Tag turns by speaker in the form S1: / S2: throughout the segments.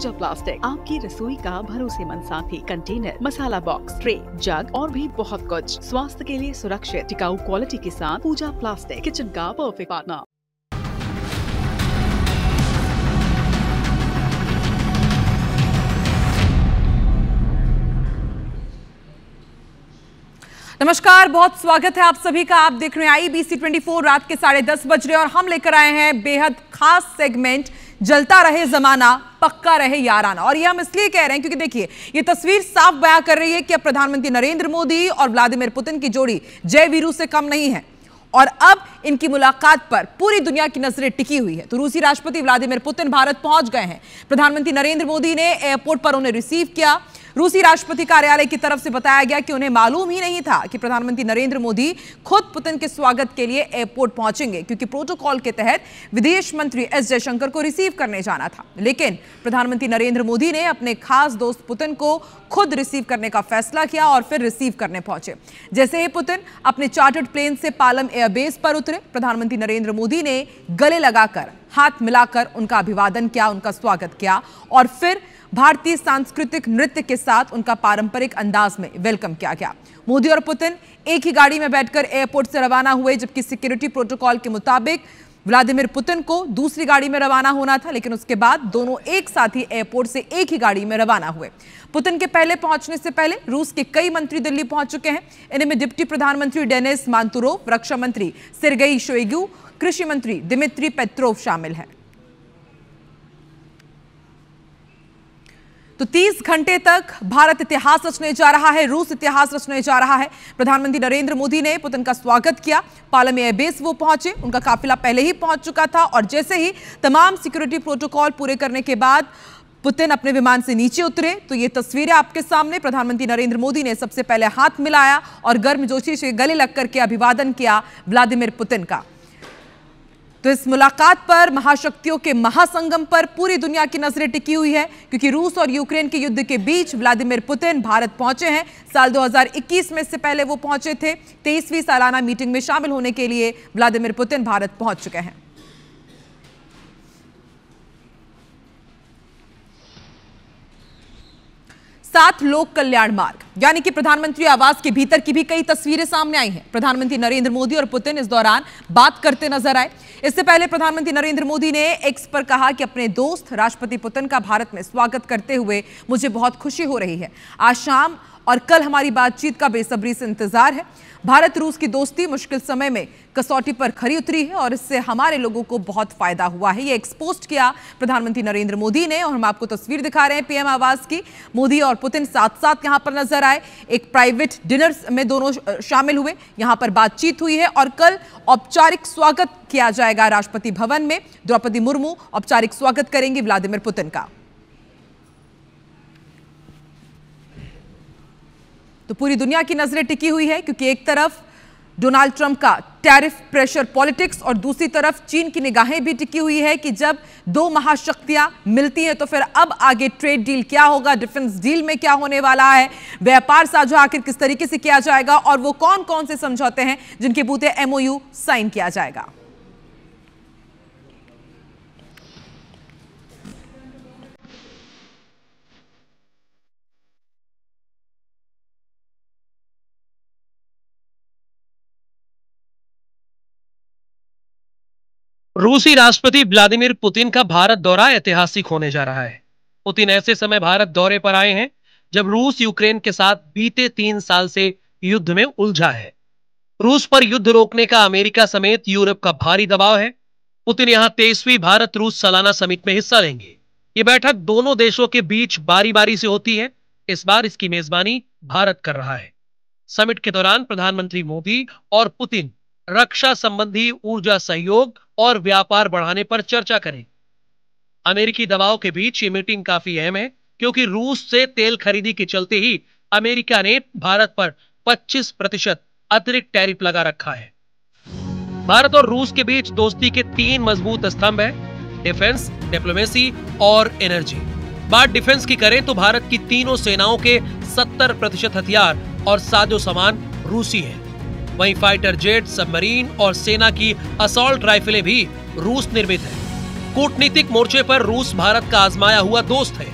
S1: पूजा plastic, आपकी रसोई का भरोसेमंद साथी। कंटेनर, मसाला बॉक्स, ट्रे, जग और भी बहुत कुछ। स्वास्थ्य के लिए सुरक्षित टिकाऊ क्वालिटी के साथ पूजा प्लास्टिक, किचन का परफेक्ट पार्टनर।
S2: नमस्कार, बहुत स्वागत है आप सभी का। आप देख रहे हैं IBC 24। रात के 10:30 बज रहे और हम लेकर आए हैं बेहद खास सेगमेंट, जलता रहे जमाना, पक्का रहे याराना। और ये हम इसलिए कह रहे हैं क्योंकि देखिए, ये तस्वीर साफ बयां कर रही है कि अब प्रधानमंत्री नरेंद्र मोदी और व्लादिमीर पुतिन की जोड़ी जय वीरू से कम नहीं है। और अब इनकी मुलाकात पर पूरी दुनिया की नजरें टिकी हुई है। तो रूसी राष्ट्रपति व्लादिमीर पुतिन भारत पहुंच गए हैं। प्रधानमंत्री नरेंद्र मोदी ने एयरपोर्ट पर उन्हें रिसीव किया। रूसी राष्ट्रपति कार्यालय की तरफ से बताया गया कि उन्हें मालूम ही नहीं था कि प्रधानमंत्री नरेंद्र मोदी खुद पुतिन के स्वागत के लिए एयरपोर्ट पहुंचेंगे, क्योंकि प्रोटोकॉल के तहत विदेश मंत्री एस जयशंकर को रिसीव करने जाना था। लेकिन प्रधानमंत्री नरेंद्र मोदी ने अपने खास दोस्त पुतिन को खुद रिसीव करने का फैसला किया और फिर रिसीव करने पहुंचे। जैसे ही पुतिन अपने चार्टर्ड प्लेन से पालम एयरबेस पर उतरे, प्रधानमंत्री नरेंद्र मोदी ने गले लगाकर, हाथ मिलाकर उनका अभिवादन किया, उनका स्वागत किया और फिर भारतीय सांस्कृतिक नृत्य के साथ उनका पारंपरिक अंदाज में वेलकम किया गया। मोदी और पुतिन एक ही गाड़ी में बैठकर एयरपोर्ट से रवाना हुए, जबकि सिक्योरिटी प्रोटोकॉल के मुताबिक व्लादिमीर पुतिन को दूसरी गाड़ी में रवाना होना था, लेकिन उसके बाद दोनों एक साथ ही एयरपोर्ट से एक ही गाड़ी में रवाना हुए। पुतिन के पहले पहुंचने से पहले रूस के कई मंत्री दिल्ली पहुंच चुके हैं। इनमें डिप्टी प्रधानमंत्री डेनिस मांतुरोव, रक्षा मंत्री सेर्गेई शोइगु, कृषि मंत्री दिमित्री पेट्रोव शामिल हैं। तो 30 घंटे तक भारत इतिहास रचने जा रहा है, रूस इतिहास रचने जा रहा है। प्रधानमंत्री नरेंद्र मोदी ने पुतिन का स्वागत किया। पालम एयरबेस वो पहुंचे, उनका काफिला पहले ही पहुंच चुका था और जैसे ही तमाम सिक्योरिटी प्रोटोकॉल पूरे करने के बाद पुतिन अपने विमान से नीचे उतरे तो ये तस्वीरें आपके सामने। प्रधानमंत्री नरेंद्र मोदी ने सबसे पहले हाथ मिलाया और गर्मजोशी से गले लग करके अभिवादन किया व्लादिमीर पुतिन का। तो इस मुलाकात पर, महाशक्तियों के महासंगम पर पूरी दुनिया की नजरें टिकी हुई है, क्योंकि रूस और यूक्रेन के युद्ध के बीच व्लादिमीर पुतिन भारत पहुंचे हैं। साल 2021 में इससे पहले वो पहुंचे थे। 23वीं सालाना मीटिंग में शामिल होने के लिए व्लादिमीर पुतिन भारत पहुंच चुके हैं। सात लोक कल्याण मार्ग यानी कि प्रधानमंत्री आवास के भीतर की भी कई तस्वीरें सामने आई हैं। प्रधानमंत्री नरेंद्र मोदी और पुतिन इस दौरान बात करते नजर आए। इससे पहले प्रधानमंत्री नरेंद्र मोदी ने एक्स पर कहा कि अपने दोस्त राष्ट्रपति पुतिन का भारत में स्वागत करते हुए मुझे बहुत खुशी हो रही है। आज शाम और कल हमारी बातचीत का बेसब्री से इंतजार है। भारत रूस की दोस्ती मुश्किल समय में कसौटी पर खरी उतरी है और इससे हमारे लोगों को बहुत फायदा हुआ है। ये एक्सपोज किया प्रधानमंत्री नरेंद्र मोदी ने और हम आपको तस्वीर दिखा रहे हैं पीएम आवास की। मोदी और पुतिन साथ साथ यहां पर नजर आए। एक प्राइवेट डिनर में दोनों शामिल हुए, यहां पर बातचीत हुई है और कल औपचारिक स्वागत किया जाएगा राष्ट्रपति भवन में। द्रौपदी मुर्मू औपचारिक स्वागत करेंगी व्लादिमीर पुतिन का। तो पूरी दुनिया की नजरें टिकी हुई है, क्योंकि एक तरफ डोनाल्ड ट्रंप का टैरिफ प्रेशर पॉलिटिक्स और दूसरी तरफ चीन की निगाहें भी टिकी हुई है कि जब दो महाशक्तियां मिलती हैं तो फिर अब आगे ट्रेड डील क्या होगा, डिफेंस डील में क्या होने वाला है, व्यापार साझा आखिर किस तरीके से किया जाएगा और वो कौन कौन से समझौते हैं जिनके बूते MOU साइन किया जाएगा।
S3: रूसी राष्ट्रपति व्लादिमीर पुतिन का भारत दौरा ऐतिहासिक होने जा रहा है। पुतिन ऐसे समय भारत दौरे पर आए हैं जब रूस यूक्रेन के साथ बीते 3 साल से युद्ध में उलझा है। रूस पर युद्ध रोकने का अमेरिका समेत यूरोप का भारी दबाव है। पुतिन यहां 23वीं भारत रूस सालाना समिट में हिस्सा लेंगे। ये बैठक दोनों देशों के बीच बारी बारी से होती है। इस बार इसकी मेजबानी भारत कर रहा है। समिट के दौरान प्रधानमंत्री मोदी और पुतिन रक्षा संबंधी ऊर्जा सहयोग और व्यापार बढ़ाने पर चर्चा करें। अमेरिकी दबाव के बीच ये मीटिंग काफी अहम है, क्योंकि रूस से तेल खरीदी के चलते ही अमेरिका ने भारत पर 25% अतिरिक्त टैरिफ लगा रखा है। भारत और रूस के बीच दोस्ती के 3 मजबूत स्तंभ हैं, डिफेंस, डिप्लोमेसी और एनर्जी। बात डिफेंस की करें तो भारत की तीनों सेनाओं के 70% हथियार और साजो सामान रूसी है। वहीं फाइटर जेट, सबमरीन और सेना की असॉल्ट राइफलें भी रूस निर्मित है। कूटनीतिक मोर्चे पर रूस भारत का आजमाया हुआ दोस्त है।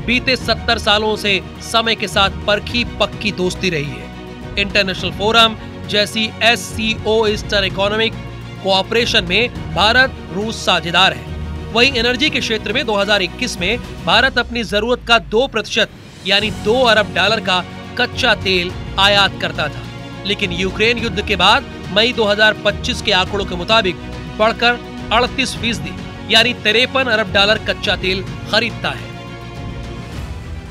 S3: बीते 70 सालों से समय के साथ परखी पक्की दोस्ती रही है। इंटरनेशनल फोरम जैसी SCO ईस्टर्न इकोनॉमिक कोऑपरेशन में भारत रूस साझेदार है। वहीं एनर्जी के क्षेत्र में 2021 में भारत अपनी जरूरत का 2% यानी $2 अरब का कच्चा तेल आयात करता था, लेकिन यूक्रेन युद्ध के बाद मई 2025 के आंकड़ों के मुताबिक बढ़कर 38% यानी $53 अरब कच्चा तेल खरीदता है।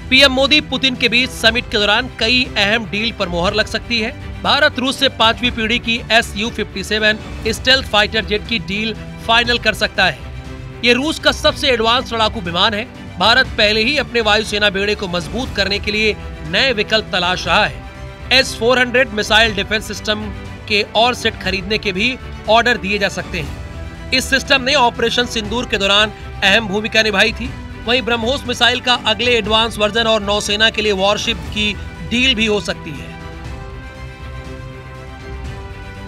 S3: पीएम मोदी पुतिन के बीच समिट के दौरान कई अहम डील पर मोहर लग सकती है। भारत रूस से 5वीं पीढ़ी की Su-57 स्टेल्थ फाइटर जेट की डील फाइनल कर सकता है। ये रूस का सबसे एडवांस लड़ाकू विमान है। भारत पहले ही अपने वायुसेना बेड़े को मजबूत करने के लिए नए विकल्प तलाश रहा है। S-400 मिसाइल डिफेंस सिस्टम के और सेट खरीदने के भी ऑर्डर दिए जा सकते हैं। इस सिस्टम ने ऑपरेशन सिंदूर के दौरान अहम भूमिका निभाई थी। वहीं ब्रह्मोस मिसाइल का अगले एडवांस वर्जन और नौसेना के लिए वॉरशिप की डील भी हो सकती है।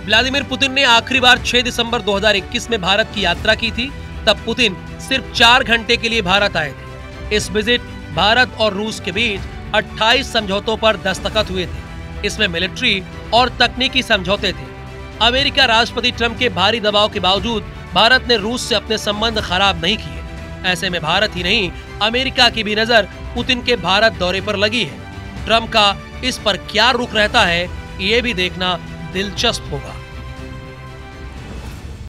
S3: व्लादिमीर पुतिन ने आखिरी बार 6 दिसंबर 2021 में भारत की यात्रा की थी। तब पुतिन सिर्फ 4 घंटे के लिए भारत आए थे। इस विजिट भारत और रूस के बीच 28 समझौतों पर दस्तखत हुए थे। इसमें मिलिट्री और तकनीकी समझौते थे। अमेरिका राष्ट्रपति ट्रंप के भारी दबाव के बावजूद भारत ने रूस से अपने संबंध खराब नहीं किए। ऐसे में भारत ही नहीं, अमेरिका की भी नजर पुतिन के भारत दौरे पर लगी है। ट्रंप का इस पर क्या रुख रहता है, ये भी देखना दिलचस्प होगा।